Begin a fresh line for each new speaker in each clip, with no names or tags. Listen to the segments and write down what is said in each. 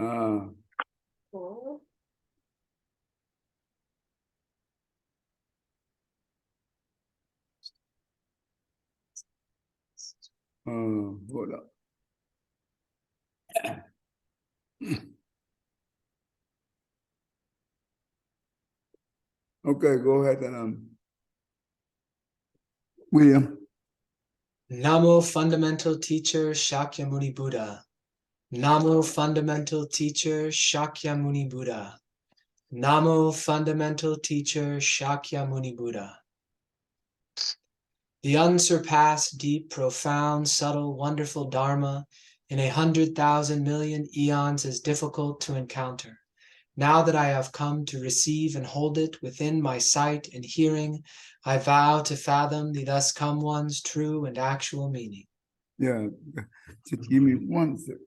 Ah. Hold up. Okay, go ahead, William.
Namo Fundamental Teacher Shakyamuni Buddha. Namo Fundamental Teacher Shakyamuni Buddha. Namo Fundamental Teacher Shakyamuni Buddha. The unsurpassed, deep, profound, subtle, wonderful Dharma in 100,000 million eons is difficult to encounter. Now that I have come to receive and hold it within my sight and hearing, I vow to fathom the thus come one's true and actual meaning.
Yeah, just give me 1 second.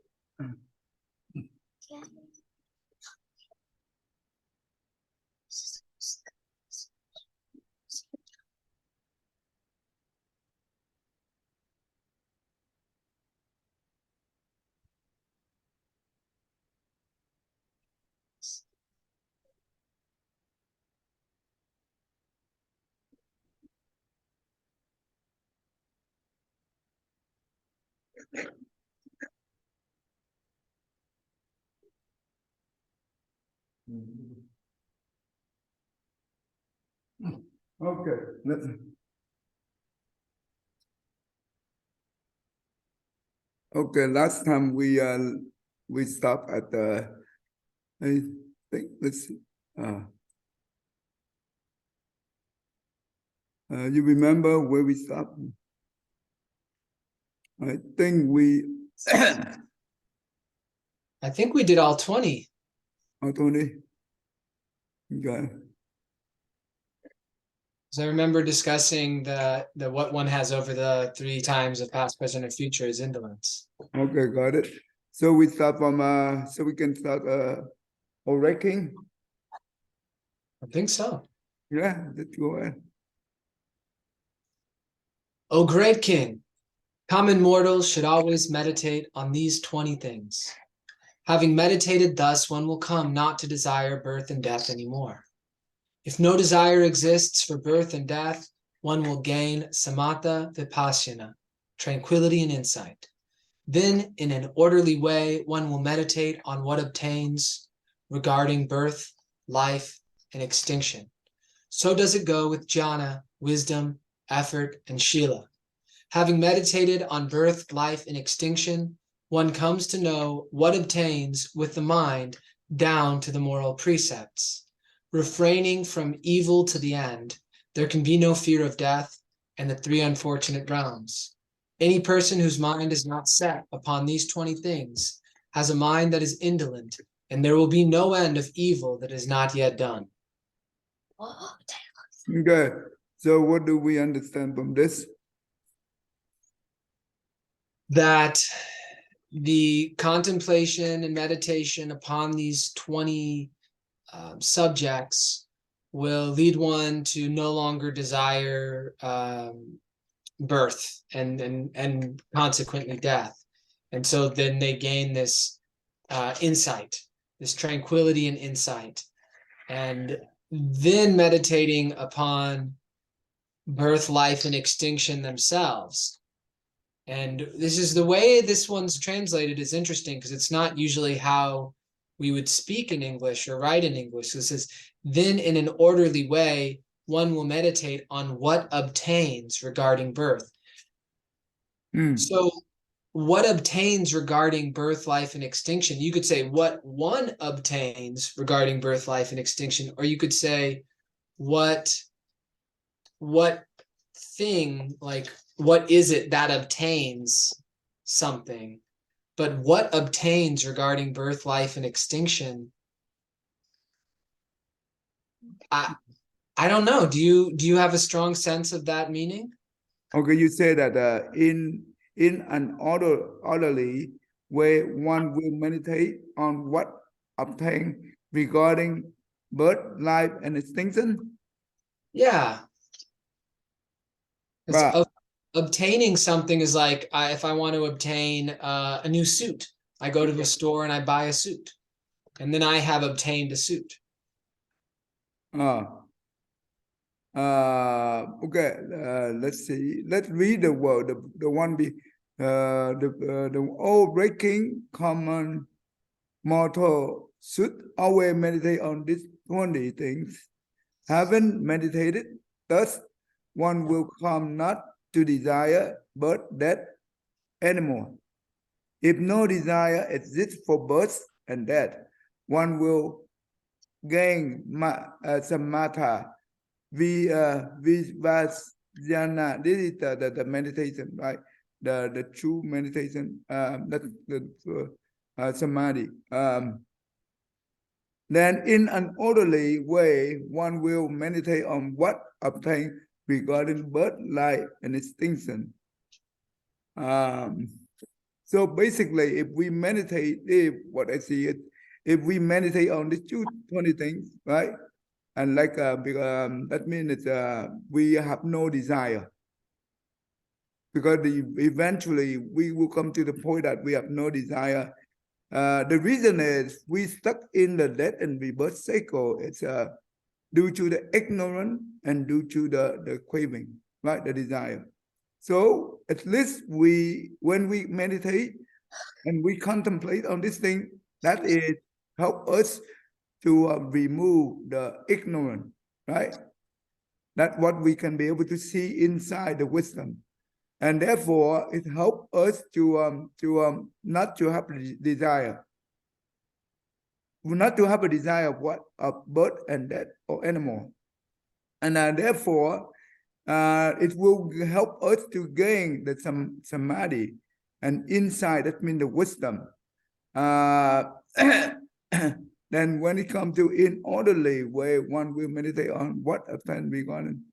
Okay. Okay, last time we stopped at the, I think, let's see. You remember where we stopped? I think we
I think we did all 20.
Oh, Tony. Okay.
So I remember discussing the what one has over the 3 times of past, present, and future is indolence.
Okay, got it. So we start from so we can start ranking.
I think so.
Yeah, let's go ahead.
O great king, common mortals should always meditate on these 20 things. Having meditated thus, one will come not to desire birth and death anymore. If no desire exists for birth and death, one will gain samatha vipassana, tranquility and insight. Then, in an orderly way, one will meditate on what obtains regarding birth, life, and extinction. So does it go with jhana, wisdom, effort, and shila. Having meditated on birth, life, and extinction, one comes to know what obtains with the mind down to the moral precepts. Refraining from evil to the end, there can be no fear of death and the 3 unfortunate realms. Any person whose mind is not set upon these 20 things has a mind that is indolent, and there will be no end of evil that is not yet done.
Okay, so what do we understand from this?
That the contemplation and meditation upon these 20 subjects will lead one to no longer desire birth and consequently death. And so then they gain this insight, this tranquility and insight. And then meditating upon birth, life, and extinction themselves. And this is the way this one's translated is interesting because it's not usually how we would speak in English or write in English. This is then in an orderly way, one will meditate on what obtains regarding birth. So what obtains regarding birth, life, and extinction? You could say what one obtains regarding birth, life, and extinction, or you could say what thing, like what is it that obtains something? But what obtains regarding birth, life, and extinction? I don't know. Do you have a strong sense of that meaning?
Okay, you say that in an orderly way, one will meditate on what obtain regarding birth, life, and extinction.
Yeah.
Right.
Obtaining something is like if I want to obtain a new suit, I go to the store and I buy a suit. and then I have obtained a suit.
Okay, let's see. Let's read the word, the one be the all breaking common mortal should always meditate on these 20 things. Having meditated, thus one will come not to desire birth, death anymore. If no desire exists for birth and death, one will gain samatha, vivasjana. This is the meditation, right? The true meditation, that's the samadhi. Then in an orderly way, one will meditate on what obtained regarding birth, life, and extinction. So basically, if we meditate, what I see it, if we meditate on these 20 things, right? And like, that means we have no desire. Because eventually we will come to the point that we have no desire. The reason is we stuck in the death and rebirth cycle. It's due to the ignorance and due to the craving, right? The desire. So at least when we meditate and we contemplate on this thing, that is help us to remove the ignorance, right? That's what we can be able to see inside the wisdom. And therefore, it helps us to not to have a desire. Not to have a desire of what? Of birth and death or animal. And therefore, it will help us to gain the samadhi. And inside, that means the wisdom. Then when it comes to in orderly way, one will meditate on what obtained regarding.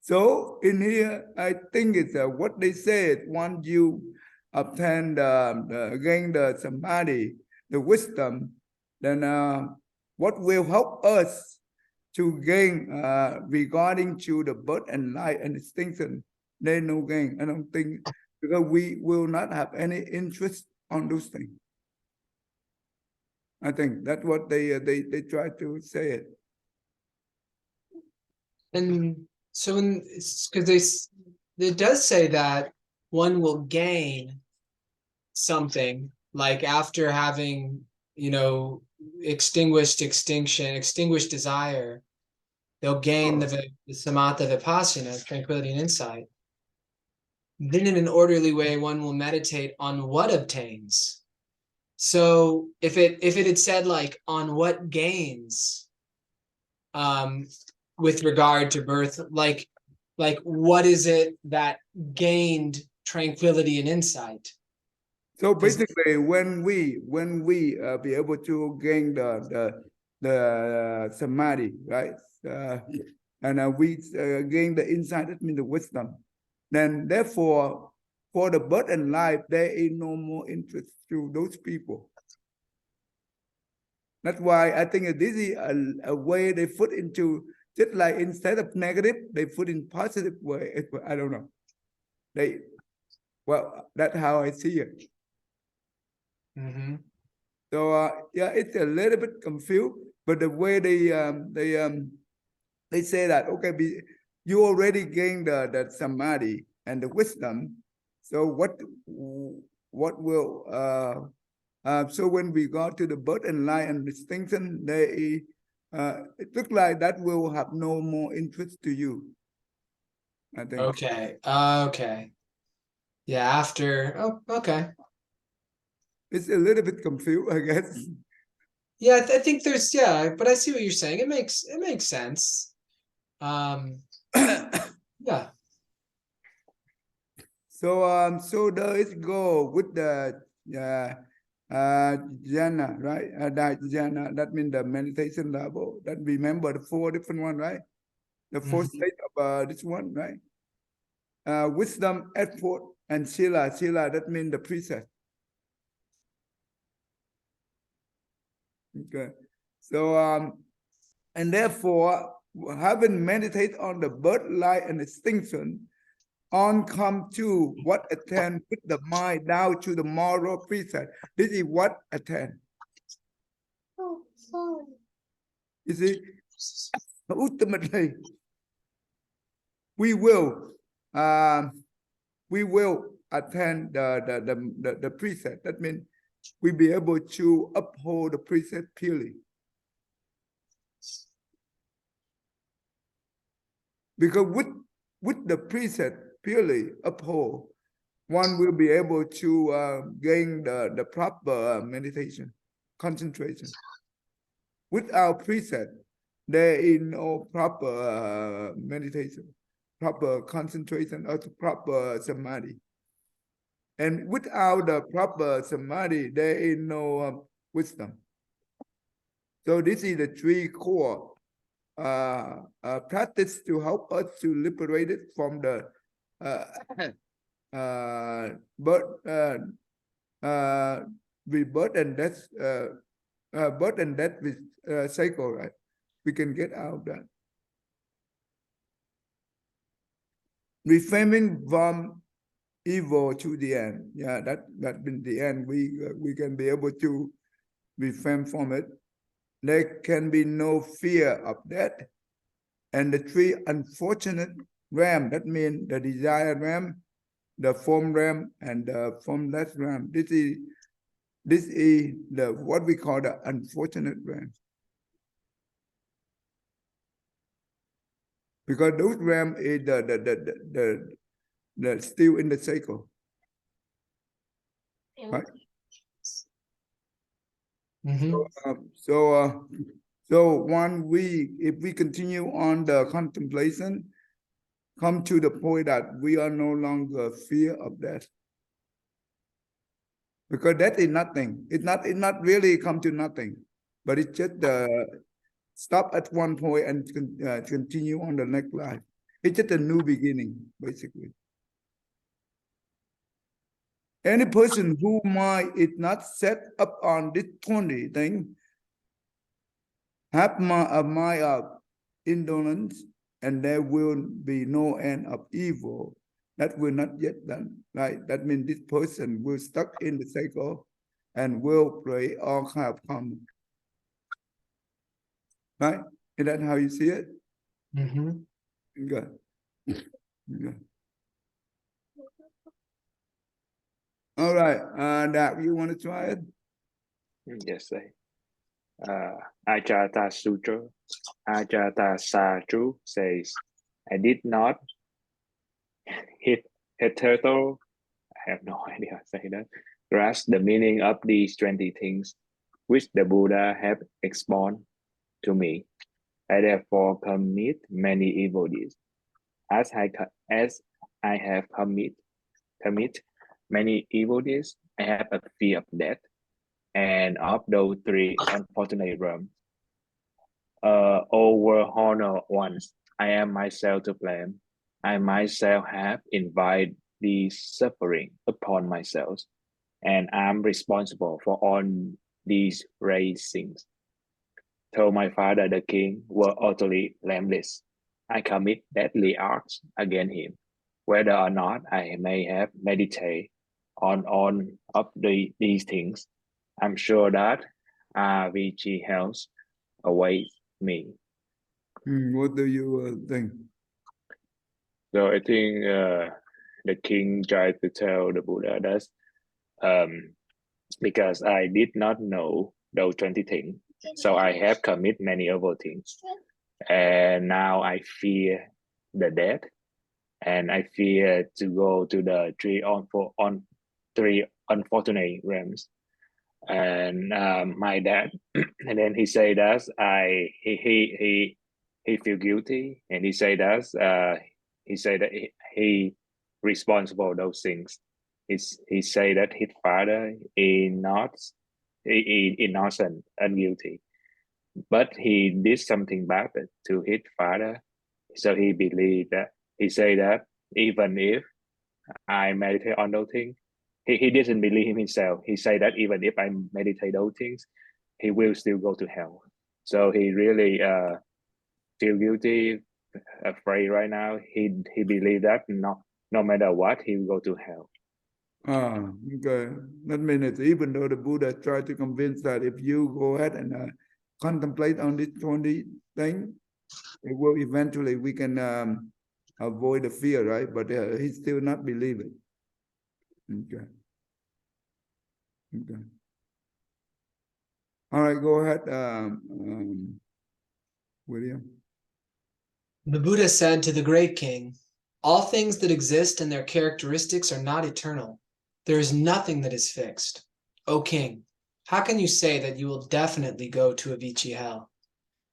So in here, I think it's what they said. Once you obtain gain the samadhi, the wisdom, then what will help us to gain regarding to the birth and life and extinction? There's no gain. I don't think, because we will not have any interest on those things. I think that's what they try to say it.
And so because it does say that one will gain something, like after having, extinguished desire, they'll gain the samatha vipassana, tranquility and insight. Then in an orderly way, one will meditate on what obtains. So if it had said like on what gains, with regard to birth, like what is it that gained tranquility and insight?
So basically, when we be able to gain the samadhi, right, and we gain the insight, that means the wisdom, then therefore for the birth and life there is no more interest to those people. That's why I think this is a way they put into, just like instead of negative, they put in positive way. I don't know. That's how I see it.
Mm-hmm.
So yeah, it's a little bit confused, but the way they say that, okay, you already gained the samadhi and the wisdom. So what will so when we go to the birth and life and extinction, it looks like that will have no more interest to you, I think.
Okay. Yeah, after. Oh, okay.
It's a little bit confused, I guess.
Yeah, I think there's, but I see what you're saying. It makes sense. Yeah.
So does it go with the jhana, right? Jhana, that means the meditation level. That remember the 4 different one, right? The 4 state of this one, right? Wisdom, effort, and sila. Sila, that means the precept. Okay. So and therefore, having meditated on the birth, life, and extinction, on come to what attend with the mind down to the moral precept. This is what attend. You see, ultimately, we will attend the precept. That means we be able to uphold the precept purely. Because with the precept purely uphold, one will be able to gain the proper meditation, concentration. Without precept, there is no proper meditation, proper concentration, or proper samadhi. And without the proper samadhi, there is no wisdom. So this is the three core practice to help us to liberate it from the rebirth and death, birth and death with cycle, right? We can get out of that. Reframing from evil to the end. Yeah, that been the end. We can be able to refrain from it. There can be no fear of death. And the three unfortunate realm, that means the desire realm, the form realm, and the formless realm. This is the what we call the unfortunate realm. Because those realm is the still in the cycle. Right?
Mm-hmm.
So if we continue on the contemplation, come to the point that we are no longer fear of death. Because death is nothing. It's not really come to nothing, but it's just stop at one point and continue on the next life. It's just a new beginning, basically. Any person who mind is not set up on this 20 thing, have a mind of indolence, and there will be no end of evil. That will not yet done. Right? That means this person will stuck in the cycle and will play all kind of karma. Right? Is that how you see it?
Mm-hmm.
Good. Good. All right. That you want to try it?
Yes, sir. Ajatasatru says, I did not hitherto, I have no idea how to say that, grasp the meaning of these 20 things which the Buddha have explained to me. I therefore commit many evil deeds. As I have commit many evil deeds, I have a fear of death and of those three unfortunate realms. Over honor ones, I am myself to blame. I myself have invited these suffering upon myself, and I'm responsible for all these raisings. Though my father, the king, were utterly blameless, I commit deadly acts against him, whether or not I may have meditated on of these things. I'm sure that RVG helps awaits me.
What do you think?
So I think the king tried to tell the Buddha that because I did not know those 20 things, so I have committed many other things, and now I fear the death, and I fear to go to the three unfortunate realms. And my dad, and then he said that he feel guilty, and he said that he responsible those things. He say that his father is not innocent and guilty, but he did something bad to his father, so he believed that he say that even if I meditate on those things, he didn't believe himself. He said that even if I meditate those things, he will still go to hell. So he really feel guilty, afraid right now. He believed that no matter what, he will go to hell.
Okay. That means even though the Buddha tried to convince that if you go ahead and contemplate on this 20 thing, it will eventually we can avoid the fear, right? But he still not believe it. Okay. Okay. All right, go ahead, William.
The Buddha said to the great king, all things that exist and their characteristics are not eternal. There is nothing that is fixed. O king, how can you say that you will definitely go to Avicii hell?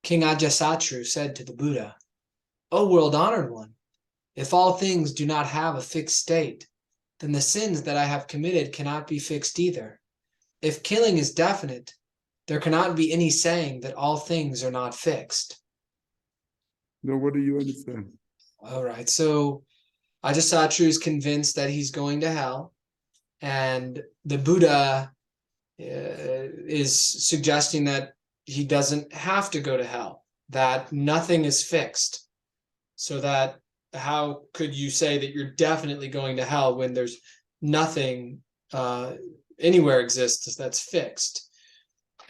King Ajatasatru said to the Buddha, O world-honored one, if all things do not have a fixed state, then the sins that I have committed cannot be fixed either. If killing is definite, there cannot be any saying that all things are not fixed.
So what do you understand?
All right, so Ajatasatru is convinced that he's going to hell, and the Buddha is suggesting that he doesn't have to go to hell, that nothing is fixed. So that how could you say that you're definitely going to hell when there's nothing anywhere exists that's fixed?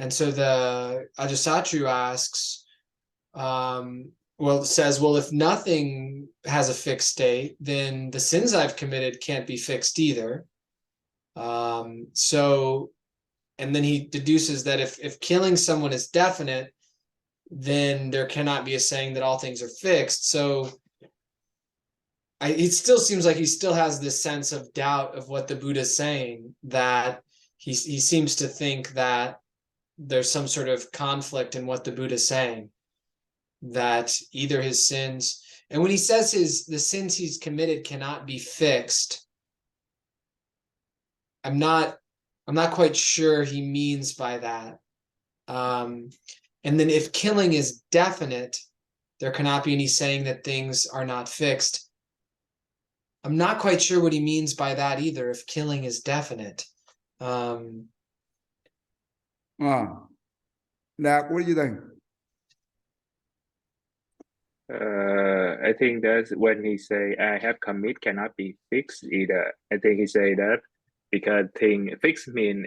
And so the Ajatasatru asks, says, if nothing has a fixed state, then the sins I've committed can't be fixed either. And then he deduces that if killing someone is definite, then there cannot be a saying that all things are fixed. So it still seems like he still has this sense of doubt of what the Buddha is saying, that he seems to think that there's some sort of conflict in what the Buddha is saying, that either his sins, and when he says the sins he's committed cannot be fixed, I'm not quite sure he means by that. And then if killing is definite, there cannot be any saying that things are not fixed. I'm not quite sure what he means by that either, if killing is definite.
Dak, what do you think?
I think that's when he say I have commit cannot be fixed either. I think he say that because thing fixed mean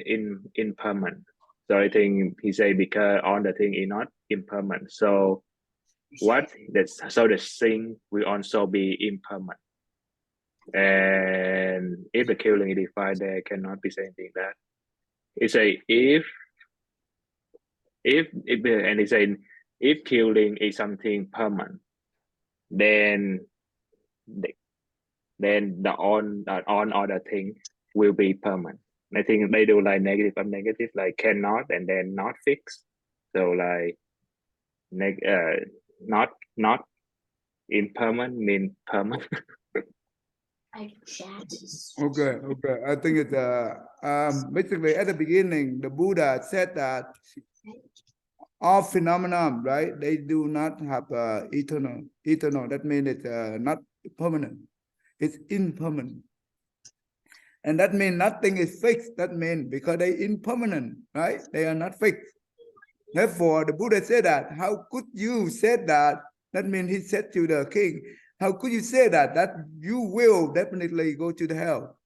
impermanent. So I think he say because all the thing is not impermanent. So the thing will also be impermanent. And if the killing is defined, there cannot be saying that. He say if and he say if killing is something permanent, then the on other thing will be permanent. I think they do like negative and negative, like cannot and then not fixed. So like not impermanent mean permanent.
Okay. I think it's basically at the beginning, the Buddha said that all phenomena, right? They do not have eternal. That means it's not permanent. It's impermanent. And that means nothing is fixed. That means because they impermanent, right? They are not fixed. Therefore, the Buddha said that. How could you say that? That means he said to the king, how could you say that you will definitely go to the hell?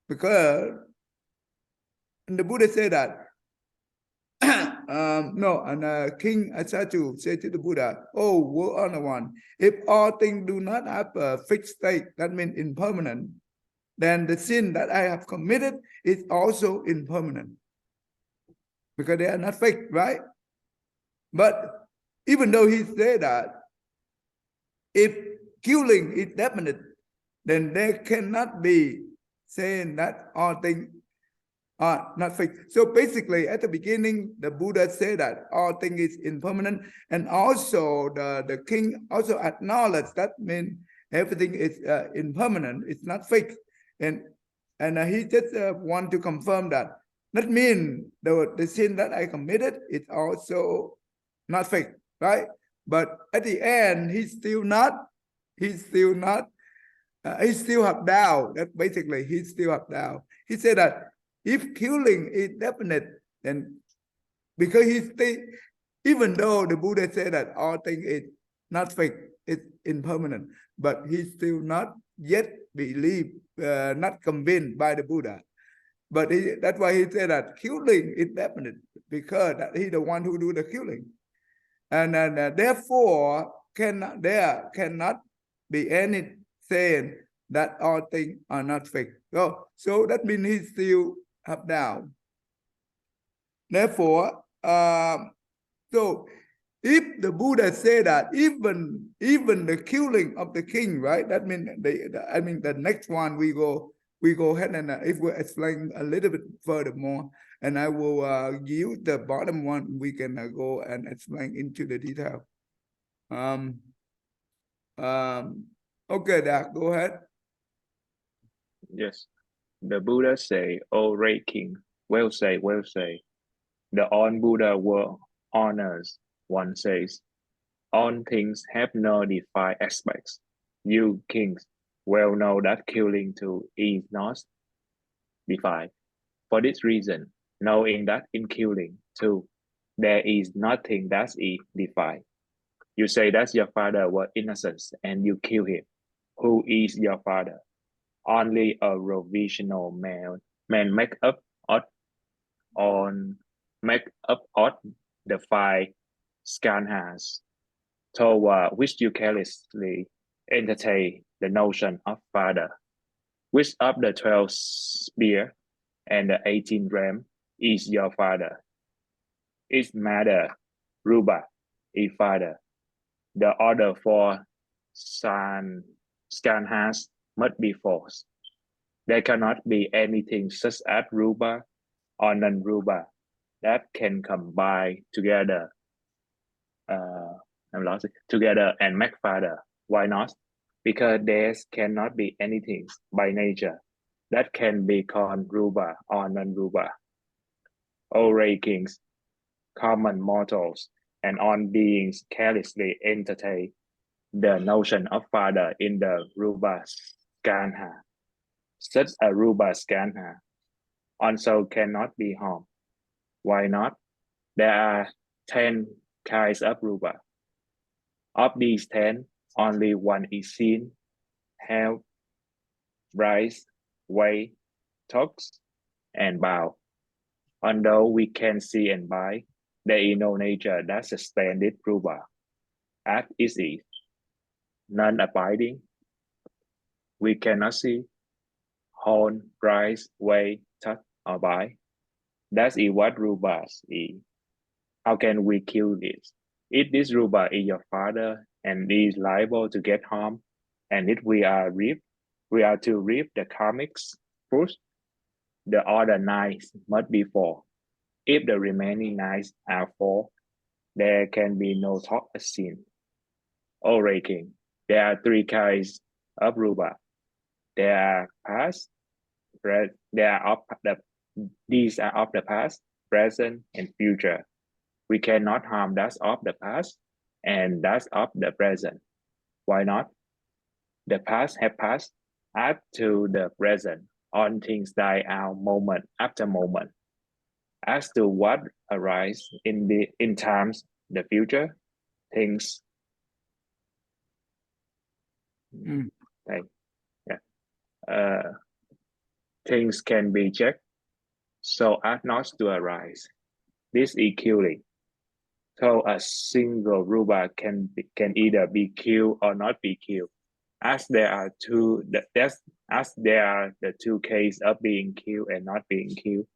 Because and the Buddha said that King Ajatasatru said to the Buddha, oh, world honored one, if all things do not have a fixed state, that means impermanent, then the sin that I have committed is also impermanent. Because they are not fixed, right? But even though he said that, if killing is definite, then there cannot be saying that all things are not fixed. So basically, at the beginning, the Buddha said that all things is impermanent, and also the king also acknowledged that means everything is impermanent, it's not fixed, and he just want to confirm that. That means the sin that I committed is also not fixed, right? But at the end, he still have doubt. That basically he still have doubt. He said that if killing is definite, then because even though the Buddha said that all things is not fixed, it's impermanent, but he still not yet believe, not convinced by the Buddha. But that's why he said that killing is definite, because that he's the one who do the killing. And therefore, there cannot be any saying that all things are not fake. So that means he still have doubt. Therefore, so if the Buddha say that even the killing of the king, right? That means the next one we go ahead and if we explain a little bit furthermore, and I will use the bottom one. We can go and explain into the detail. Okay, Dak, go ahead.
Yes. The Buddha say, "O great king, well say, well say. The on Buddha were honors." One says, "All things have no defined aspects. You kings well know that killing too is not defined. For this reason, knowing that in killing too, there is nothing that is defined. You say that your father was innocent and you kill him. Who is your father? Only a provisional man make up of the five skandhas, toward which you carelessly entertain the notion of father. Which of the 12 spear and the 18 ram is your father? Its mother, Ruba, is father. The other 4 skandhas must be false. There cannot be anything such as Ruba or non-Ruba that can combine together together and make father. Why not? Because there cannot be anything by nature that can be called Ruba or non-Ruba. O ray kings, common mortals, and all beings carelessly entertain the notion of father in the Ruba skandha. Such a Ruba skandha also cannot be harmed. Why not? There are 10 kinds of Ruba. Of these 10, only one is seen, have, rise, weigh, talks, and bow. Although we can see and buy, there is no nature that sustains this Ruba. As it is, non-abiding, we cannot see, hold, rise, weigh, touch, or buy. That is what Rubas is. How can we kill this? If this Ruba is your father and is liable to get harmed, and if we are to reap the karmic fruit, the other 9 must be 4. If the remaining 9 are 4, there can be no thought of sin. O Ray King, there are 3 kinds of Ruba. There are past, these are of the past, present, and future. We cannot harm that of the past and that of the present. Why not? The past have passed. Up to the present, all things die out moment after moment. As to what arises in times the future, things things can be checked so as not to arise. This is killing. So a single Ruba can either be killed or not be killed. As there are the 2 cases of being killed and not being killed,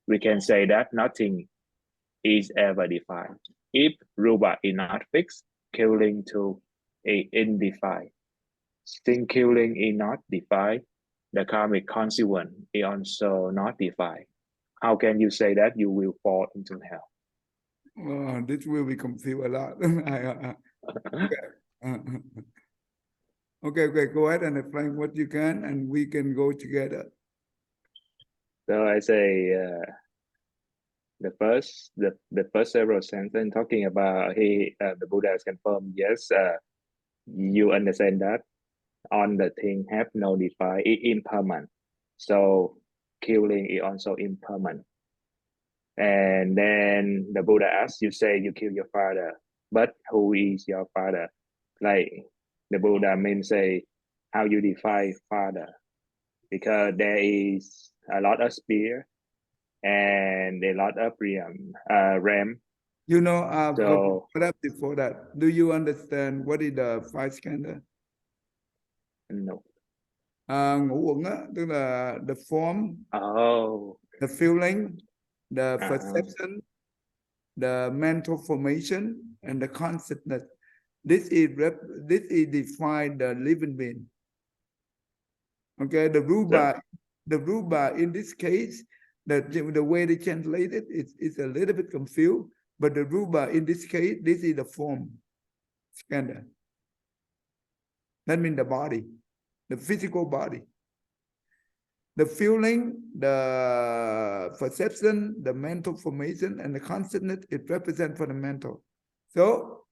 we can say that nothing is ever defined. If Ruba is not fixed, killing too is undefined. Since killing is not defined, the karmic consequence is also not defined. How can you say that you will fall into hell?
This will be confused a lot. Okay, go ahead and explain what you can, and we can go together.
So I say the first several sentences talking about the Buddha has confirmed, yes, you understand that all the things have no defined, it's impermanent. So killing is also impermanent. And then the Buddha asks, you say you kill your father, but who is your father? Like the Buddha means say, how you define father, because there is a lot of spear and a lot of ram.
You know,
So
before that, do you understand what is the five skandha?
no.
Ngũ uẩn á, tức là the form,
Oh.
the feeling, the
Uh-huh.
perception, the mental formation, and the consciousness. This is define the living being. Okay, the rupa in this case, the way they translate it, it's a little bit confused. But the rupa in this case, this is the form, skandha. That means the body, the physical body. The feeling, the perception, the mental formation, and the consciousness, it represents for the mental. So,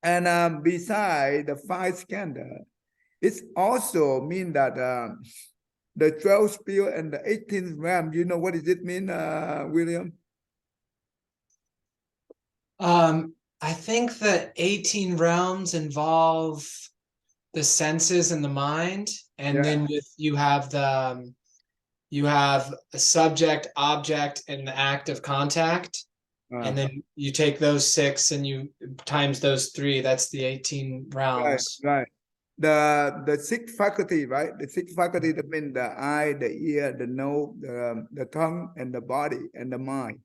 and beside the five skandha, it also means that the 12 spirit and the 18th realm, you know what does it mean, William?
I think that 18 realms involve the senses and the mind, and then you have a subject, object, and the act of contact. And then you take those 6 and you times those 3, that's the 18 realms.
Right. The 6 faculty, right? The 6 faculty that mean the eye, the ear, the nose, the tongue, and the body, and the mind.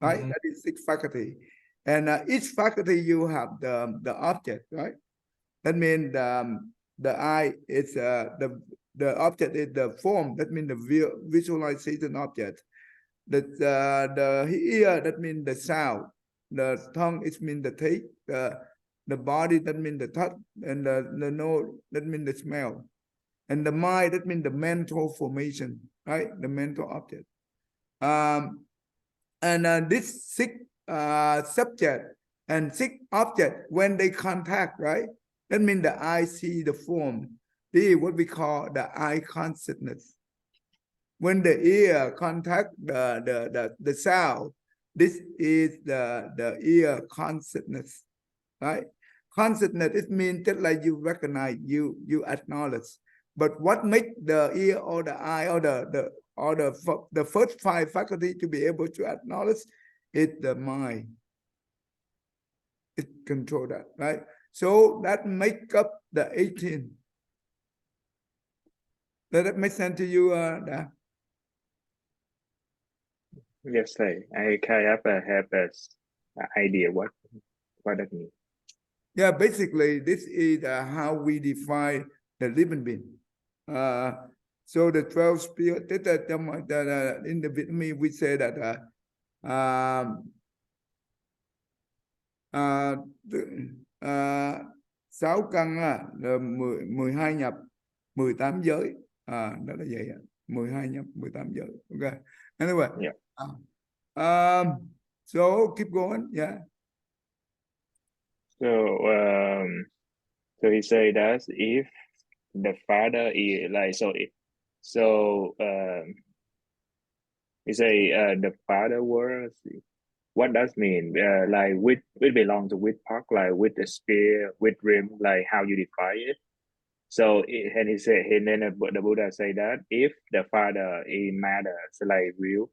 Right?
Mm-hmm.
That is 6 faculty. And each faculty you have the object, right? That means the eye is the object is the form. That means the visualization object. The ear, that means the sound. The tongue, it means the taste. The body, that means the touch. And the nose, that means the smell. And the mind, that means the mental formation, right? The mental object. And this 6 subject and 6 object, when they contact, right? That means the eye see the form. This is what we call the eye consciousness. When the ear contact the sound, this is the ear consciousness, right? Consciousness, it means just like you recognize, you acknowledge. But what makes the ear or the eye or the first 5 faculty to be able to acknowledge is the mind. It controls that, right? So that make up the 18. Does that make sense to you, Da?
Yes, sir. I kind of have an idea what that means.
Yeah, basically, this is how we define the living being. So the 12 spirit, in the Vietnamese, we say that 6 căn là 12 nhập 18 giới. Đó là vậy. 12 nhập 18 giới. Okay. Anyway.
Yeah.
So keep going. Yeah.
So he say that if the father is like he say the father was, what does mean like with belong to with part, like with the spear, with rim, like how you define it. So and he said, and then the Buddha say that if the father is matter, so like real,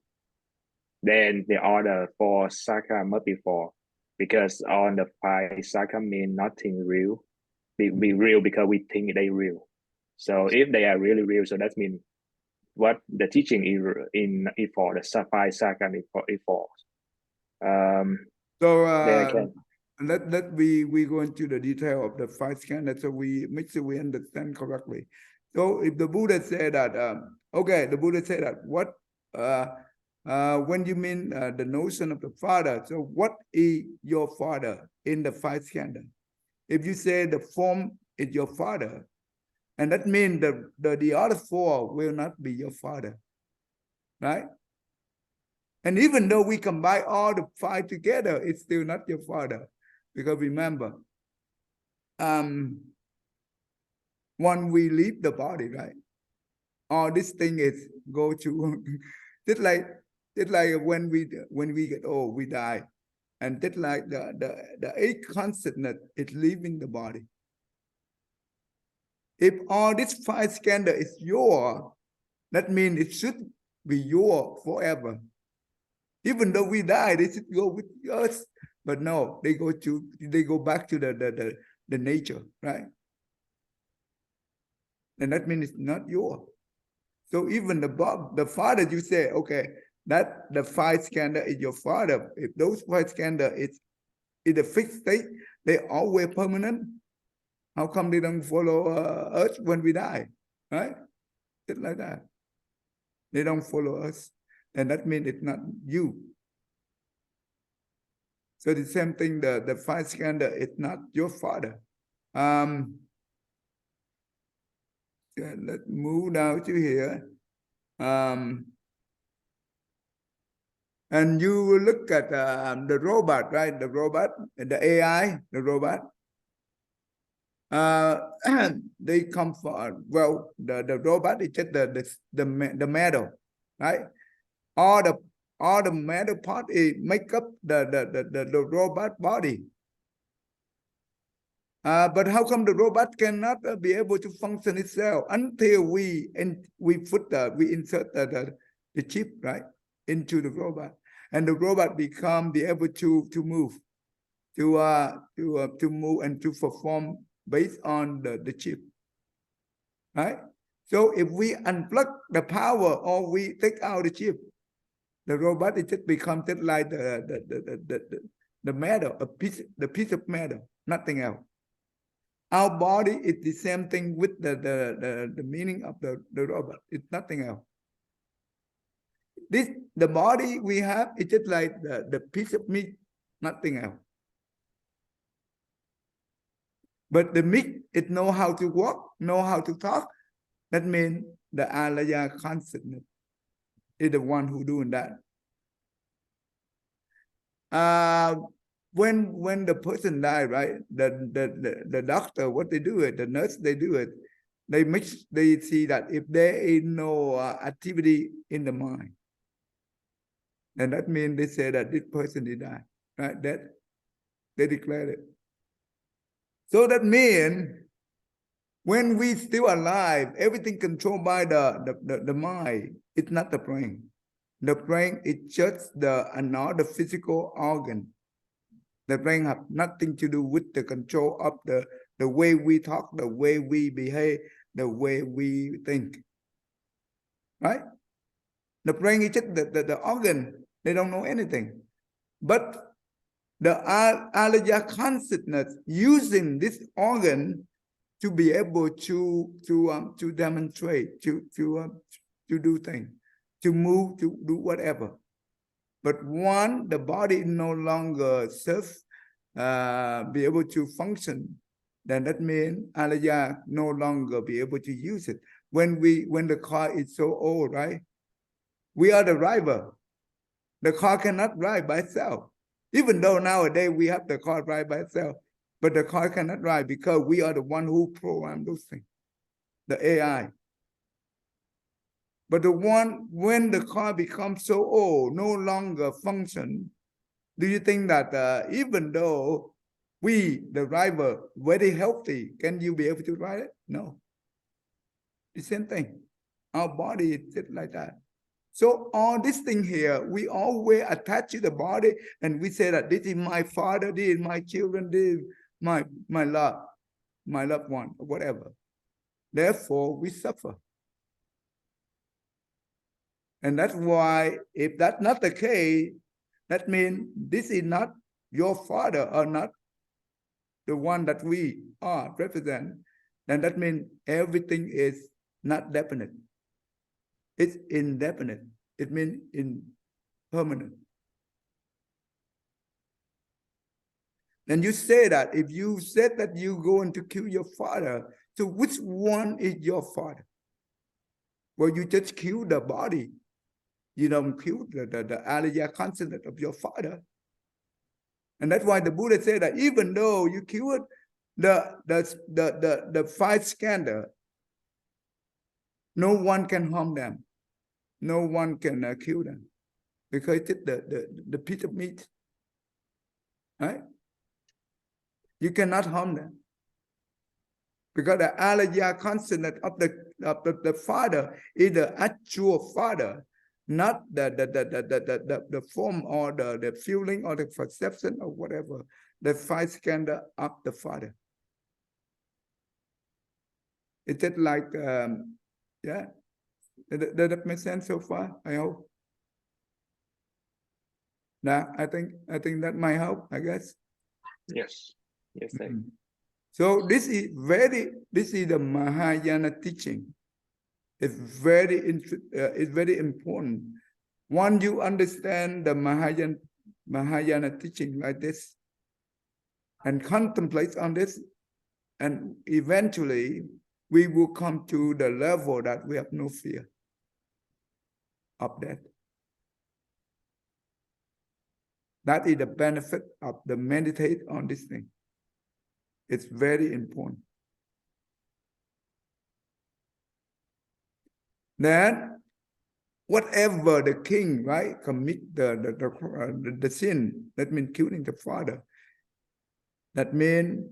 then the order for Saka must be 4, because on the 5 Saka mean nothing real, be real because we think they real. So if they are really real, so that means what the teaching is in E4, the 5 Saka E4.
So let we go into the detail of the 5 skandha, so we make sure we understand correctly. So if the Buddha said that, okay, the Buddha said that what when you mean the notion of the father, so what is your father in the 5 skandha? If you say the form is your father, and that means the other 4 will not be your father, right? And even though we combine all the 5 together, it's still not your father. Because remember, when we leave the body, right? All this thing is go to just like when we get old, we die. And just like the 8 consciousness is leaving the body. If all this five skandha is your, that means it should be your forever. Even though we die, they should go with us. But no, they go back to the nature, right? And that means it's not yours. So even the father, you say, okay, that the five skandha is your father. If those five skandha is in a fixed state, they always permanent. How come they don't follow us when we die, right? Just like that. They don't follow us, and that means it's not you. So the same thing, the five skandha, it's not your father. Let's move now to here. And you look at the robot, right? The robot, the AI, the robot. They come for, well, the robot is just the metal, right? All the metal part is make up the robot body. But how come the robot cannot be able to function itself until we insert the chip, right, into the robot, and the robot be able to move, to move and to perform based on the chip, right? So if we unplug the power or we take out the chip, the robot, it just becomes just like the metal, the piece of metal, nothing else. Our body is the same thing with the meaning of the robot. It's nothing else. The body we have is just like the piece of meat, nothing else. But the meat, it know how to walk, know how to talk. That means the alaya consciousness is the one who doing that. When the person die, right? The doctor, what they do it, the nurse, they do it. They see that if there is no activity in the mind, then that means they say that this person did die, right? That they declare it. So that means when we still alive, everything controlled by the mind. It's not the brain. The brain is just another physical organ. The brain has nothing to do with the control of the way we talk, the way we behave, the way we think. Right? The brain is just the organ. They don't know anything. But the alaya consciousness using this organ to be able to demonstrate, to do things, to move, to do whatever. But one, the body no longer be able to function, then that means alaya no longer be able to use it. When the car is so old, right? We are the driver. The car cannot drive by itself. Even though nowadays we have the car drive by itself, but the car cannot drive because we are the one who program those things, the AI. But the one, when the car becomes so old, no longer function, do you think that even though we, the driver, very healthy, can you be able to ride it? No. The same thing. Our body is just like that. So all this thing here, we always attach to the body, and we say that this is my father, this is my children, this is my loved one, whatever. Therefore, we suffer. And that's why, if that's not the case, that means this is not your father or not the one that we are represent. Then that means everything is not definite. It's indefinite. It means impermanent. Then you say that if you said that you're going to kill your father, so which one is your father? Well, you just kill the body. You don't kill the alaya consciousness of your father. And that's why the Buddha said that even though you killed the five skandha, no one can harm them. No one can kill them because it's the piece of meat, right? You cannot harm them because the alaya consciousness of the father is the actual father, not the form or the feeling or the perception or whatever, the five skandha of the father. Is it like, yeah? Does that make sense so far? I hope. Now, I think that might help, I guess.
Yes. Yes, thank you.
So this is the Mahayana teaching. It's very important. Once you understand the Mahayana teaching like this, and contemplate on this, and eventually we will come to the level that we have no fear of that. That is the benefit of the meditate on this thing. It's very important. Then, whatever the king, right, commit the sin, that means killing the father, that means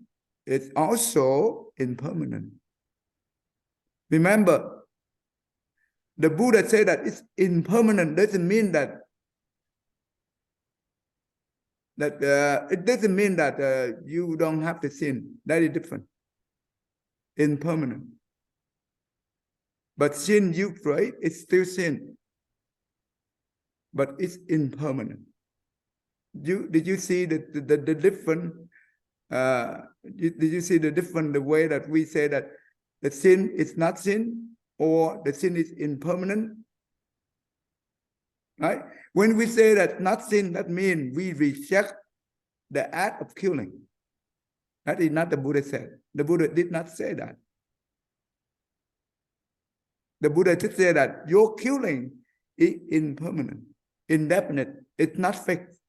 it's also impermanent. Remember, the Buddha said that it's impermanent doesn't mean that it doesn't mean that you don't have to sin. That is different. Impermanent. But sin you pray, it's still sin. But it's impermanent. Did you see the different? Did you see the way that we say that the sin is not sin, or the sin is impermanent? Right? When we say that not sin, that means we reject the act of killing. That is not the Buddha said. The Buddha did not say that. The Buddha just said that your killing is impermanent, indefinite. It's not fixed.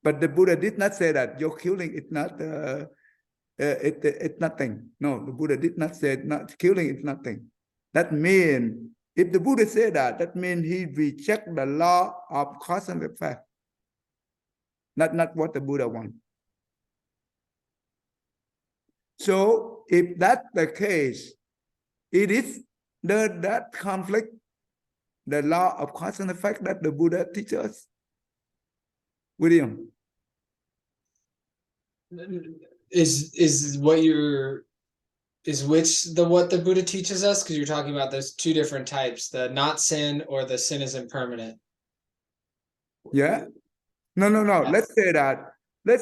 But the Buddha did not say that your killing is not it's nothing. No, the Buddha did not say not killing is nothing. That means if the Buddha said that, that means he rejects the law of cause and effect. Not what the Buddha wants. So if that's the case, it is that conflict, the law of cause and effect that the Buddha teaches us. William.
Is what the Buddha teaches us? Because you're talking about those two different types, the not sin or the sin is impermanent.
Yeah. No.
Yeah.
Let's say that. Did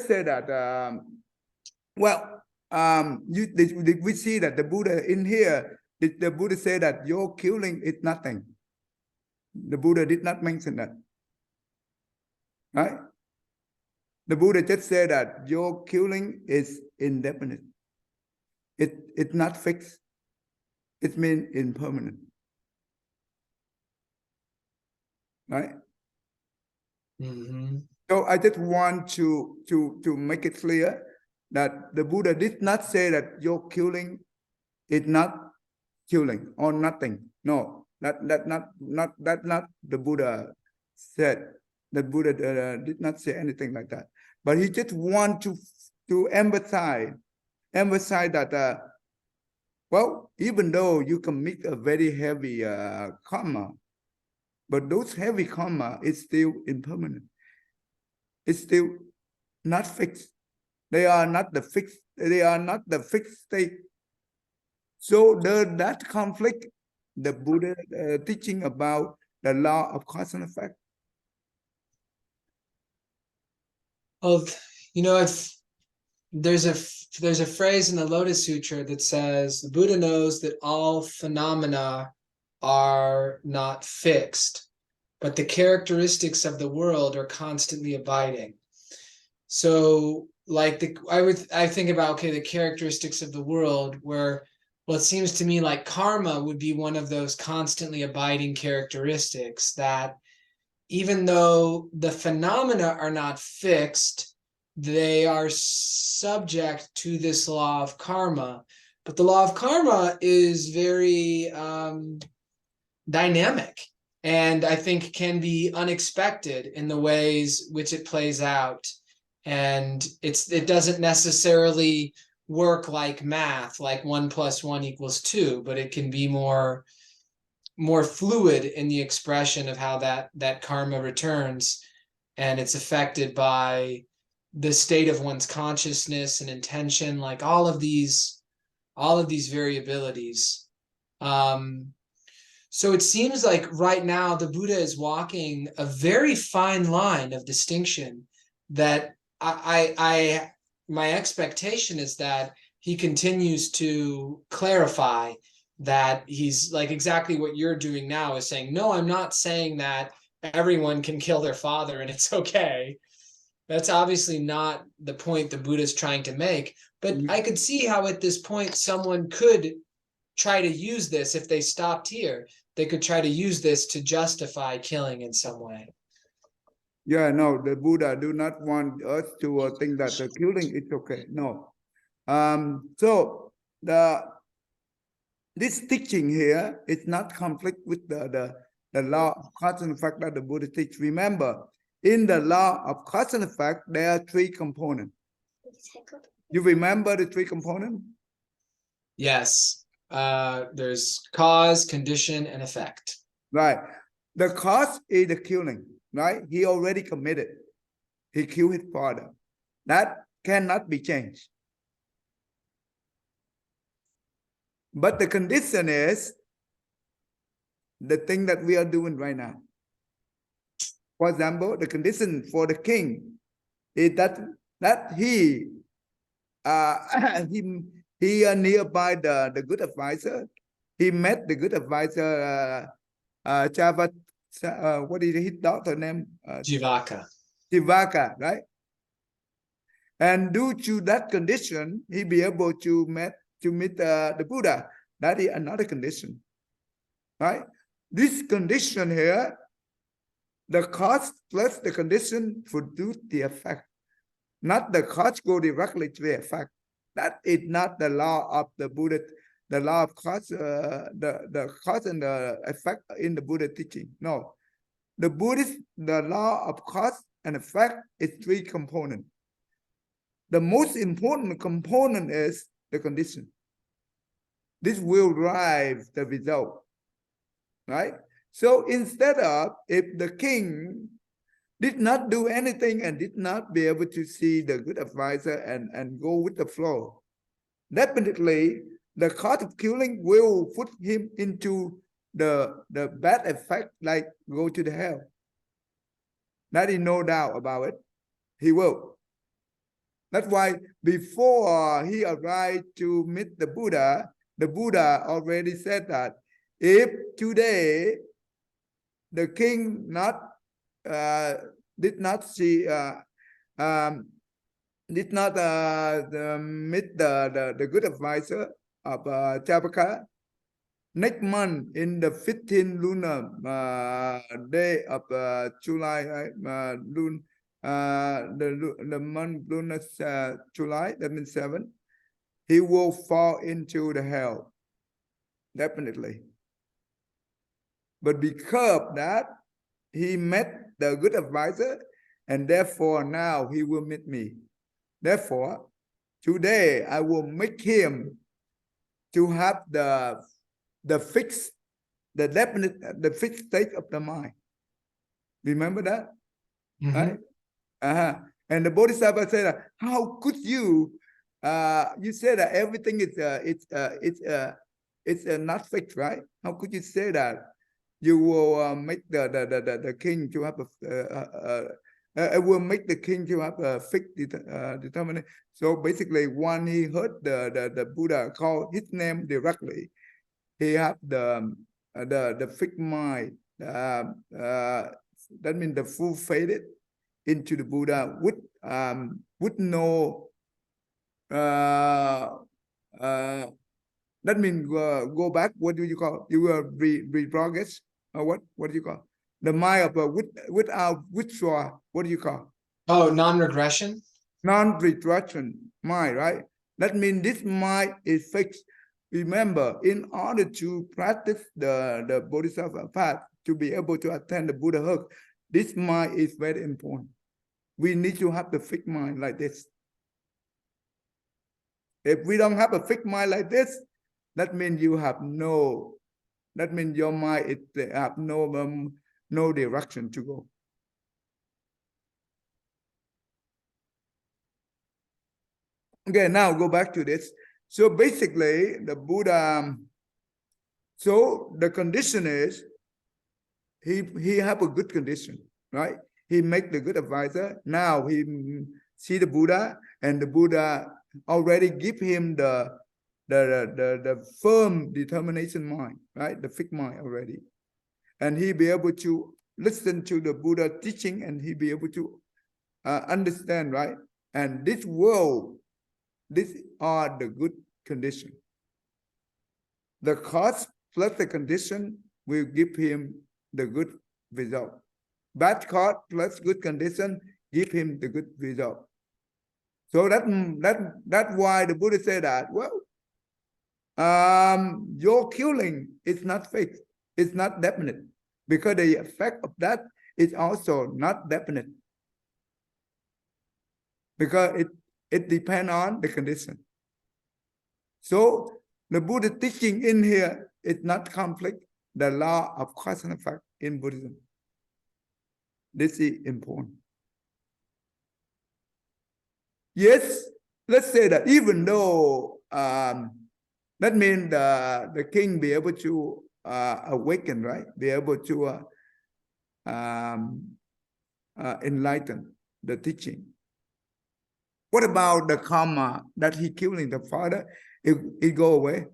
we see that the Buddha in here? Did the Buddha say that your killing is nothing? The Buddha did not mention that, right? The Buddha just said that your killing is indefinite. It's not fixed. It means impermanent, right?
Mm-hmm.
So I just want to make it clear that the Buddha did not say that your killing is not killing or nothing. No, that's not the Buddha said. The Buddha did not say anything like that. But he just want to emphasize that well, even though you commit a very heavy karma, but those heavy karma is still impermanent. It's still not fixed. They are not the fixed state. So that conflict, the Buddha teaching about the law of cause and effect.
Well, if there's a phrase in the Lotus Sutra that says the Buddha knows that all phenomena are not fixed, but the characteristics of the world are constantly abiding. So like I think about, okay, the characteristics of the world, where, well, it seems to me like karma would be one of those constantly abiding characteristics, that even though the phenomena are not fixed, they are subject to this law of karma. But the law of karma is very dynamic, and I think can be unexpected in the ways which it plays out. And it doesn't necessarily work like math, like 1 + 1 = 2, but it can be more fluid in the expression of how that karma returns, and it's affected by the state of one's consciousness and intention, like all of these variabilities. So it seems like right now the Buddha is walking a very fine line of distinction that my expectation is that he continues to clarify, that he's like exactly what you're doing now is saying, no, I'm not saying that everyone can kill their father and it's okay. That's obviously not the point the Buddha is trying to make. But I could see how at this point someone could try to use this. If they stopped here, they could try to use this to justify killing in some way.
Yeah, no, the Buddha do not want us to think that the killing is okay. No. So this teaching here is not conflict with the law of cause and effect that the Buddha teach. Remember, in the law of cause and effect, there are 3 components. You remember the 3 components?
Yes. There's cause, condition, and effect.
Right. The cause is the killing, right? He already committed. He killed his father. That cannot be changed. But the condition is the thing that we are doing right now. For example, the condition for the king is that he nearby the good advisor. He met the good advisor, what is his daughter name?
Jivaka.
Jivaka, right? And due to that condition, he be able to meet the Buddha. That is another condition, right? This condition here, the cause plus the condition produce the effect. Not the cause go directly to the effect. That is not the law of the Buddha, the law of cause, the cause and the effect in the Buddha teaching. No, the law of cause and effect is 3 components. The most important component is the condition. This will drive the result, right? So instead of, if the king did not do anything and did not be able to see the good advisor and go with the flow, definitely the cause of killing will put him into the bad effect, like go to the hell. That is no doubt about it. He will. That's why before he arrived to meet the Buddha already said that if today the king did not see meet the good advisor of Chavaka, next month in the 15th lunar day of July, right? The month lunar July, that means 7, he will fall into the hell, definitely. But because of that, he met the good advisor, and therefore now he will meet me. Therefore, today I will make him to have the fixed, the definite, the fixed state of the mind. Remember that?
Mm-hmm.
Right? And the Bodhisattva said, how could you? You said that everything is it's not fixed, right? How could you say that? You will make the king to have it will make the king to have a fixed determination. So basically, when he heard the Buddha call his name directly, he have the fixed mind. That means the full faith into the Buddha with no that means go back. What do you call? You will reprogress, or what do you call? The mind of without withdrawal. What do you call?
Oh, non-regression.
Non-regression mind, right? That means this mind is fixed. Remember, in order to practice the Bodhisattva path, to be able to attain the Buddhahood, this mind is very important. We need to have the fixed mind like this. If we don't have a fixed mind like this, that means you have no, that means your mind it have no direction to go. Okay, now go back to this. So basically, the Buddha. So the condition is he have a good condition, right? He make the good advisor. Now he see the Buddha, and the Buddha already give him the firm determination mind, right? The fixed mind already, and he be able to listen to the Buddha teaching, and he be able to understand, right? And this world, these are the good condition. The cause plus the condition will give him the good result. Bad cause plus good condition give him the good result. So that's why the Buddha said that, well, your killing is not fixed. It's not definite. Because the effect of that is also not definite. Because it depends on the condition. So the Buddha teaching in here is not conflict the law of cause and effect in Buddhism. This is important. Yes, let's say that even though that means the king be able to awaken, right? Be able to enlighten the teaching. What about the karma that he killing the father? It go away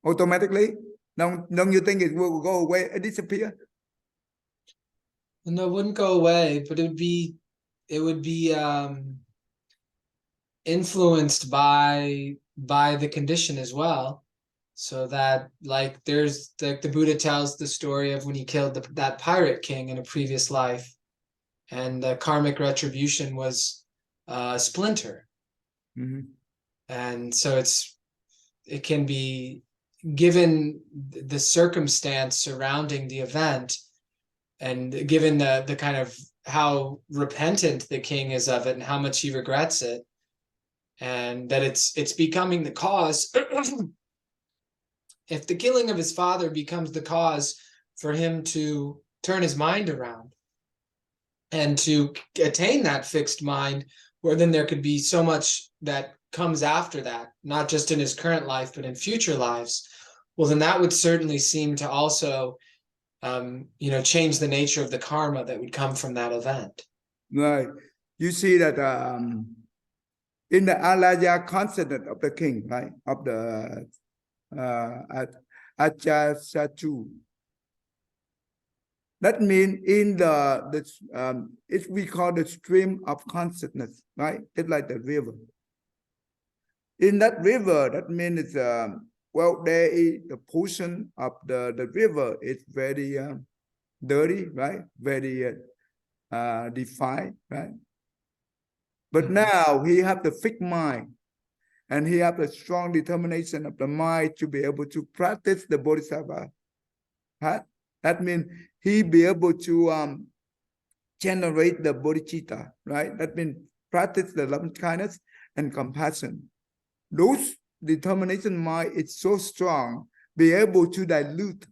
automatically? Don't you think it will go away and disappear?
No, it wouldn't go away, but it would be influenced by the condition as well. So that, like, there's the Buddha tells the story of when he killed that pirate king in a previous life, and the karmic retribution was a splinter.
Mm-hmm.
And so it can be, given the circumstance surrounding the event, and given the kind of how repentant the king is of it and how much he regrets it, and that it's becoming the cause. If the killing of his father becomes the cause for him to turn his mind around and to attain that fixed mind, where then there could be so much that comes after that, not just in his current life, but in future lives, well, then that would certainly seem to also change the nature of the karma that would come from that event.
Right. You see that in the alaya consonant of the king, right? Of the Ajatasatru. That means in it's we call the stream of consciousness, right? It's like the river. In that river, that means it's well, there is the portion of the river is very dirty, right? Very defined, right? But now he have the fixed mind, and he have a strong determination of the mind to be able to practice the Bodhisattva. Huh? That means he be able to generate the Bodhicitta, right? That means practice the loving kindness and compassion. Those determination mind is so strong, be able to dilute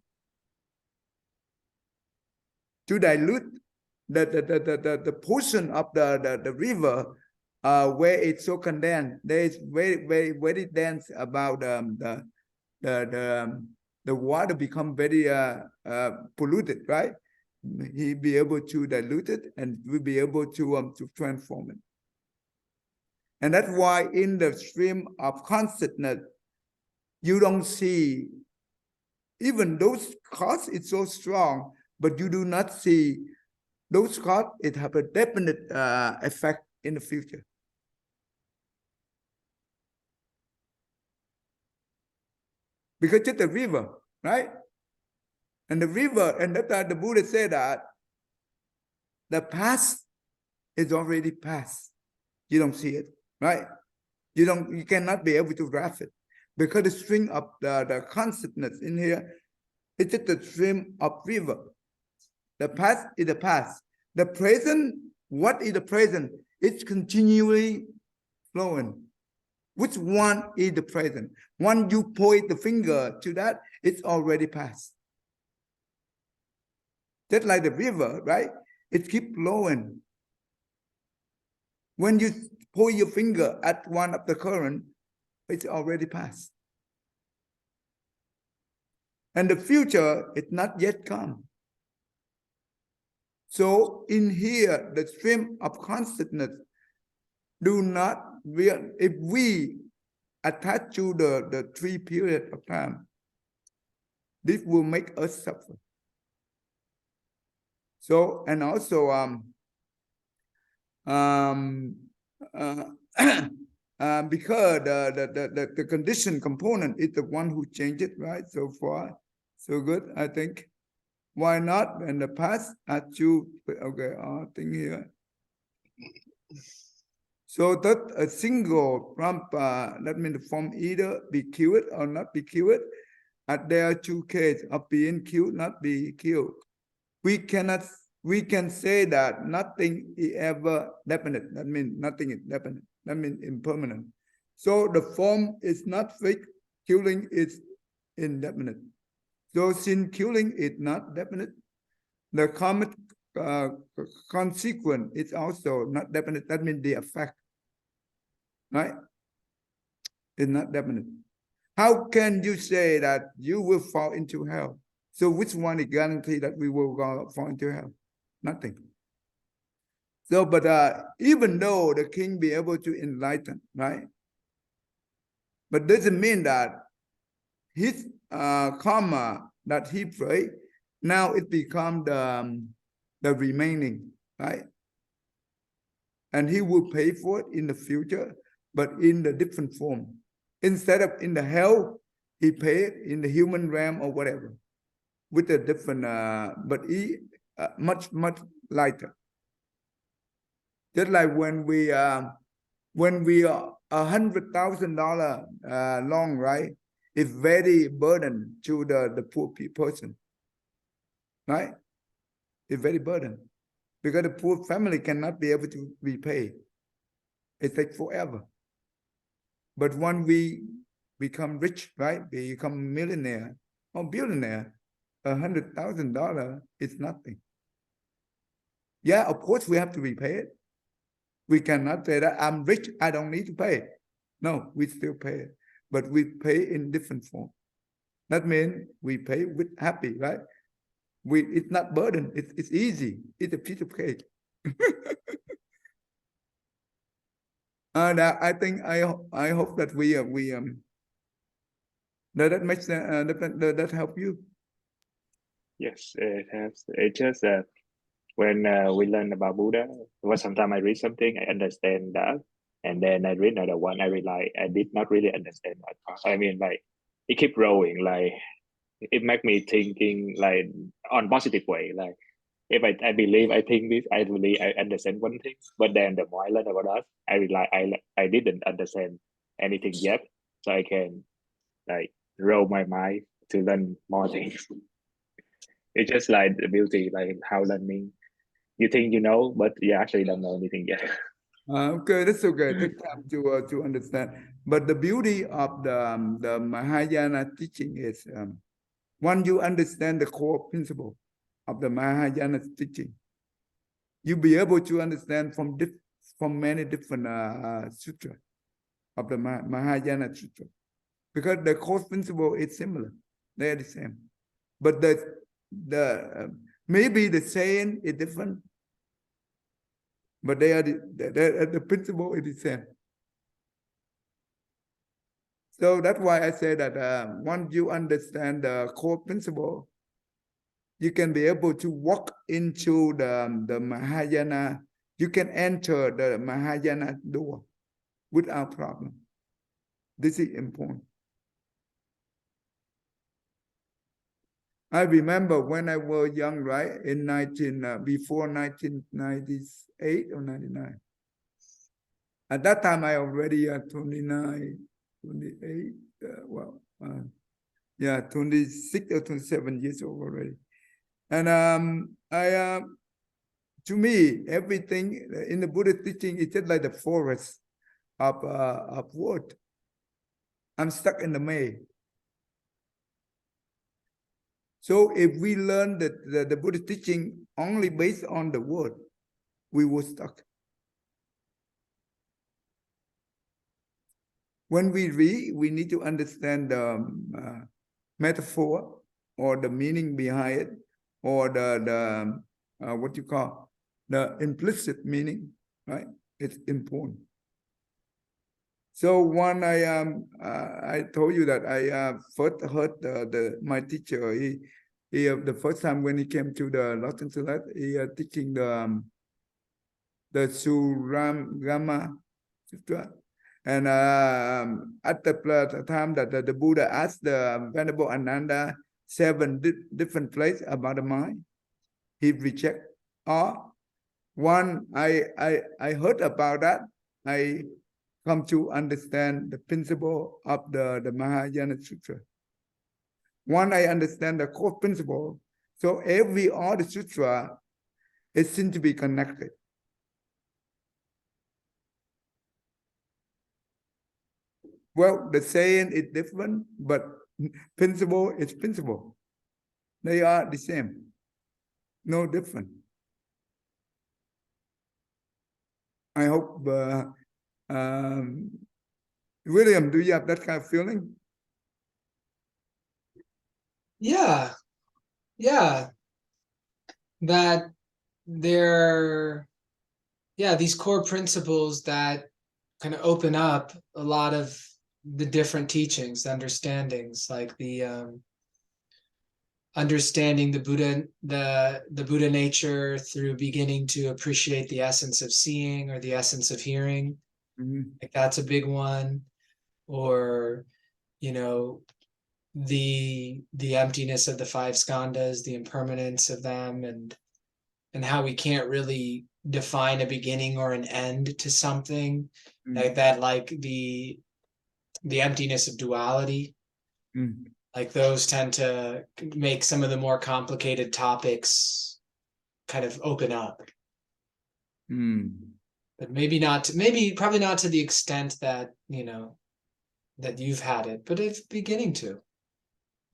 the portion of the river where it's so condensed. There is very dense about the water become very polluted, right? He be able to dilute it, and we be able to transform it. And that's why in the stream of consciousness, you don't see, even those causes is so strong, but you do not see those causes. It have a definite effect in the future. Because it's a river, right? And the river, and that's why the Buddha said that the past is already past. You don't see it, right? You cannot be able to grasp it. Because the stream of the consciousness in here, it's just the stream of river. The past is the past. The present, what is the present? It's continually flowing. Which one is the present? Once you point the finger to that, it's already past. Just like the river, right? It keeps flowing. When you point your finger at one of the current, it's already past. And the future is not yet come. So in here, the stream of consciousness do not, if we attach to the 3 periods of time, this will make us suffer. So, and also, because the condition component is the one who changed it, right? So far, so good, I think. Why not? In the past, okay, thing here. So that a single prompt, that means the form either be killed or not be killed. There are 2 cases of being killed, not be killed. We can say that nothing is ever definite. That means nothing is definite. That means impermanent. So the form is not fixed. Killing is indefinite. So since killing is not definite, the common consequence is also not definite. That means the effect, right? It's not definite. How can you say that you will fall into hell? So which one is guarantee that we will fall into hell? Nothing. So, but even though the king be able to enlighten, right? But doesn't mean that his karma that he prayed, now it become the remaining, right? And he will pay for it in the future, but in the different form. Instead of in the hell, he paid in the human realm or whatever, with a different, but much lighter. Just like when we are $100,000 long, right? It's very burden to the poor person, right? It's very burden because the poor family cannot be able to repay. It takes forever. But when we become rich, right? Become millionaire or billionaire, $100,000 is nothing. Yeah, of course we have to repay it. We cannot say that I'm rich, I don't need to pay it. No, we still pay it, but we pay in different form. That means we pay with happy, right? It's not burden. It's easy. It's a piece of cake. And I think I hope that that makes that help you.
Yes, it has. It just when we learn about Buddha, well, sometimes I read something, I understand that, and then I read another one, I realize I did not really understand that part. I mean, like it keep growing, like it make me thinking like on positive way. Like if I believe I think this, I believe I understand one thing, but then the more I learn about that, I realize I didn't understand anything yet, so I can like roll my mind to learn more things. It's just like the beauty, like how learning. You think you know, but you actually don't know anything yet.
Okay, that's okay. Take time to understand. But the beauty of the Mahayana teaching is once you understand the core principle of the Mahayana teaching, you'll be able to understand from many different sutras of the Mahayana sutra, because the core principle is similar. They are the same, but maybe the saying is different, but they are the principle is the same. So that's why I say that once you understand the core principle, you can be able to walk into the Mahayana. You can enter the Mahayana door without problem. This is important. I remember when I was young, right, in before 1998 or 99. At that time, I already 29, 28, 26 or 27 years old already. And to me, everything in the Buddhist teaching is just like the forest of word. I'm stuck in the maze. So if we learn the Buddhist teaching only based on the word, we will stuck. When we read, we need to understand the metaphor or the meaning behind it, or the what you call the implicit meaning, right? It's important. So when I told you that I first heard my teacher, he the first time when he came to the Los Angeles, he teaching the Surama Sutra. And at the time that the Buddha asked the Venerable Ananda 7 different places about the mind, he rejected all. One, I heard about that. I come to understand the principle of the Mahayana Sutra. One, I understand the core principle. So every all the sutra, it seems to be connected. Well, the saying is different, but principle is principle. They are the same, no different. I hope, William, do you have that kind of feeling?
Yeah. That these core principles that kind of open up a lot of the different teachings, the understandings, like the understanding the Buddha nature through beginning to appreciate the essence of seeing or the essence of hearing. Like that's a big one. Or, the emptiness of the 5 skandhas, the impermanence of them, and how we can't really define a beginning or an end to something. Like that, like the emptiness of duality. Like those tend to make some of the more complicated topics kind of open up. But probably not to the extent that, that you've had it, but it's beginning to.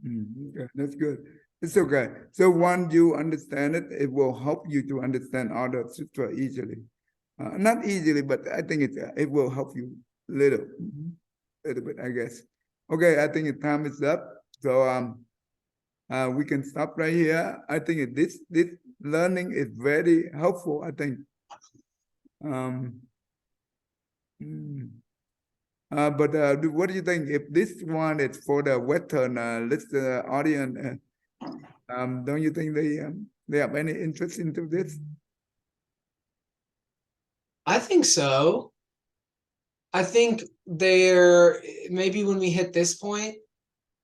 Okay, that's good. It's okay. So once you understand it, it will help you to understand other sutra easily. Not easily, but I think it will help you little bit, I guess. Okay, I think the time is up. So we can stop right here. I think this learning is very helpful, I think. But what do you think? If this one is for the Western audience, don't you think they have any interest into this?
I think so. I think maybe when we hit this point,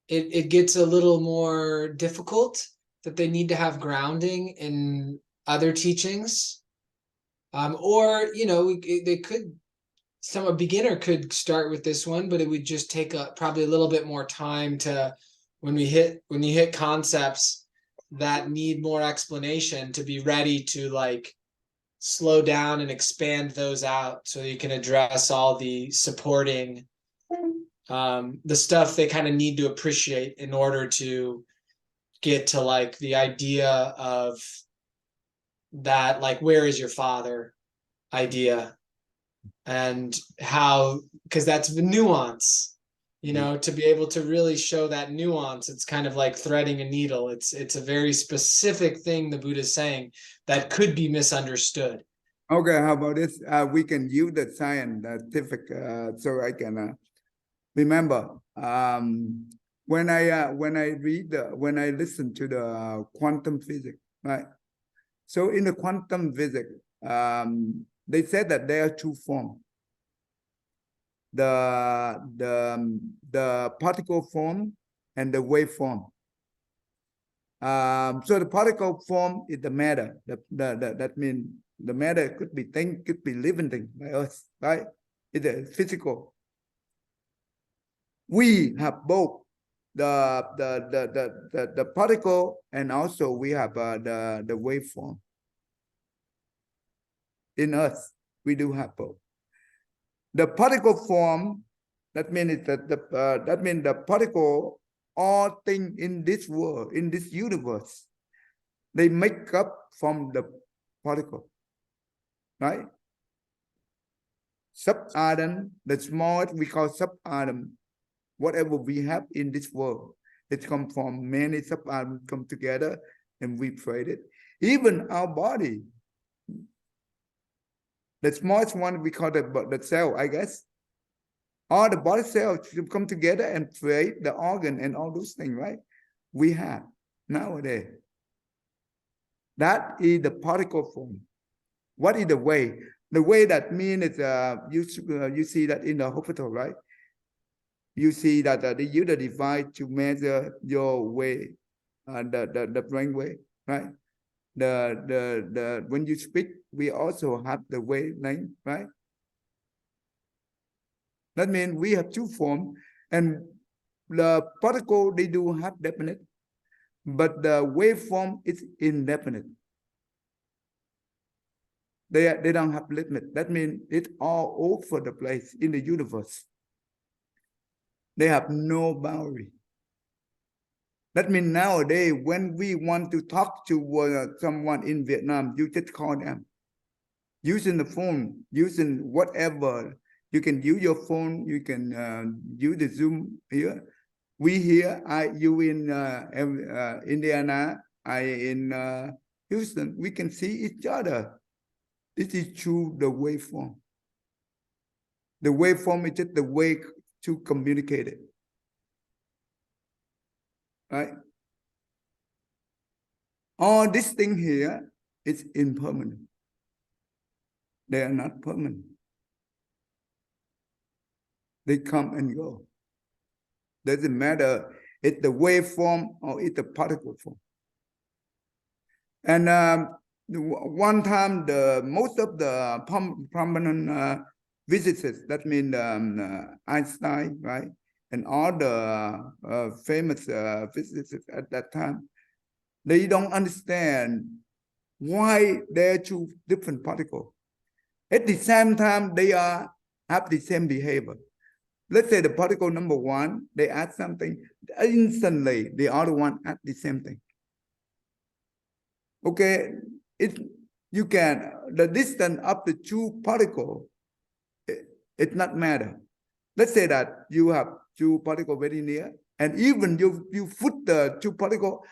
it gets a little more difficult, that they need to have grounding in other teachings. Or, a beginner could start with this one, but it would just take probably a little bit more time to, when you hit concepts that need more explanation, to be ready to like slow down and expand those out so you can address all the supporting, the stuff they kind of need to appreciate in order to get to like the idea of that, like, where is your father idea, and how, because that's the nuance, to be able to really show that nuance. It's kind of like threading a needle. It's a very specific thing the Buddha is saying that could be misunderstood.
Okay, how about this? We can use the scientific so I can remember. When I listen to the quantum physics, right? So in the quantum physics, they said that there are 2 forms: the particle form and the wave form. So the particle form is the matter. That means the matter could be thing, could be living thing like us, right? It's a physical. We have both the particle, and also we have the waveform. in us. We do have both. The particle form, that means that the particle, all things in this world, in this universe, they make up from the particle, right? Subatom, the smallest we call subatom. Whatever we have in this world, it comes from many subatoms come together and we create it. Even our body, the smallest one we call the cell, I guess. All the body cells come together and create the organ and all those things, right? We have nowadays. That is the particle form. What is the way? The way that means you see that in the hospital, right? You see that they use the device to measure your way, the brain wave, right? When you speak, we also have the wavelength, right? That means we have two forms, and the particle they do have definite, but the waveform is indefinite. They don't have limit. That means it's all over the place in the universe. They have no boundary. That means nowadays, when we want to talk to someone in Vietnam, you just call them. Using the phone, using whatever. You can use your phone, you can use the Zoom here. We here, you in Indiana, I in Houston, we can see each other. This is through the waveform. The waveform is just the way to communicate it. Right? All this thing here is impermanent. They are not permanent. They come and go. Doesn't matter it's the waveform or it's the particle form. And one time, most of the prominent physicists, that means Einstein, right, and all the famous physicists at that time, they don't understand why there are two different particles. At the same time, they have the same behavior. Let's say the particle number one, they add something, instantly the other one add the same thing. Okay, the distance of the two particles, it not matter. Let's say that you have two particles very near, and even you put the two particles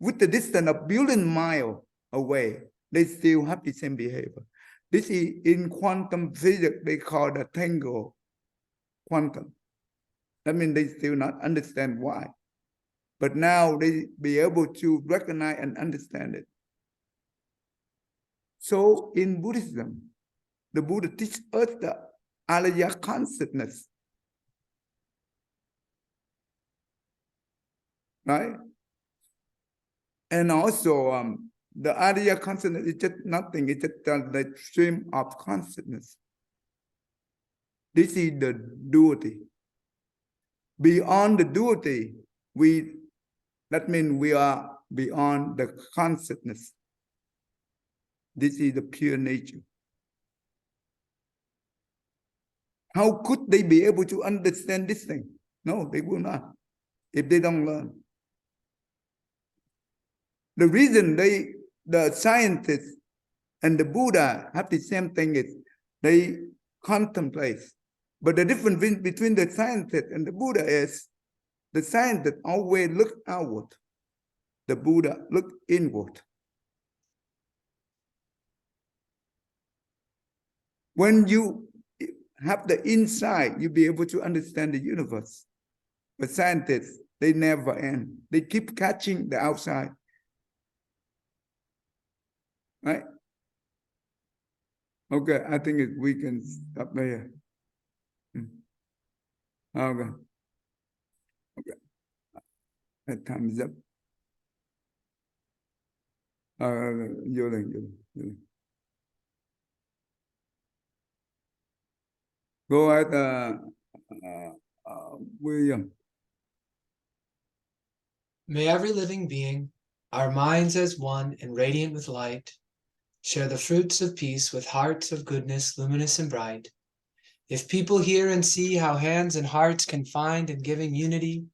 with the distance of billion miles away, they still have the same behavior. This is in quantum physics, they call the tangle quantum. That means they still not understand why. But now they be able to recognize and understand it. So in Buddhism, the Buddha teaches us the Alaya consciousness. Right? And also the Alaya consciousness is just nothing, it's just the stream of consciousness. This is the duality. Beyond the duality, that means we are beyond the consciousness. This is the pure nature. How could they be able to understand this thing? No, they will not, if they don't learn. The reason the scientists and the Buddha have the same thing is they contemplate. But the difference between the scientist and the Buddha is the scientist always look outward. The Buddha look inward. When you have the insight, you'll be able to understand the universe. But scientists, they never end. They keep catching the outside. Right? Okay, I think we can stop there. Okay. Okay. That time is up. Go ahead, William.
May every living being, our minds as one and radiant with light, share the fruits of peace with hearts of goodness, luminous and bright. If people hear and see how hands and hearts can find in giving unity,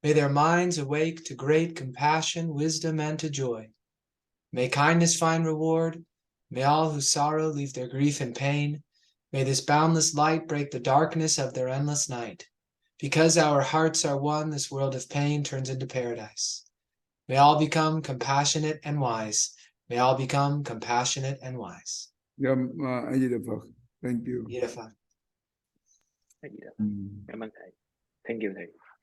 may their minds awake to great compassion, wisdom, and to joy. May kindness find reward. May all who sorrow leave their grief and pain. May this boundless light break the darkness of their endless night. Because our hearts are one, this world of pain turns into paradise. May all become compassionate and wise. May all become compassionate and wise.
Thank you.
Beautiful.
Cảm ơn thầy. Thank you thầy.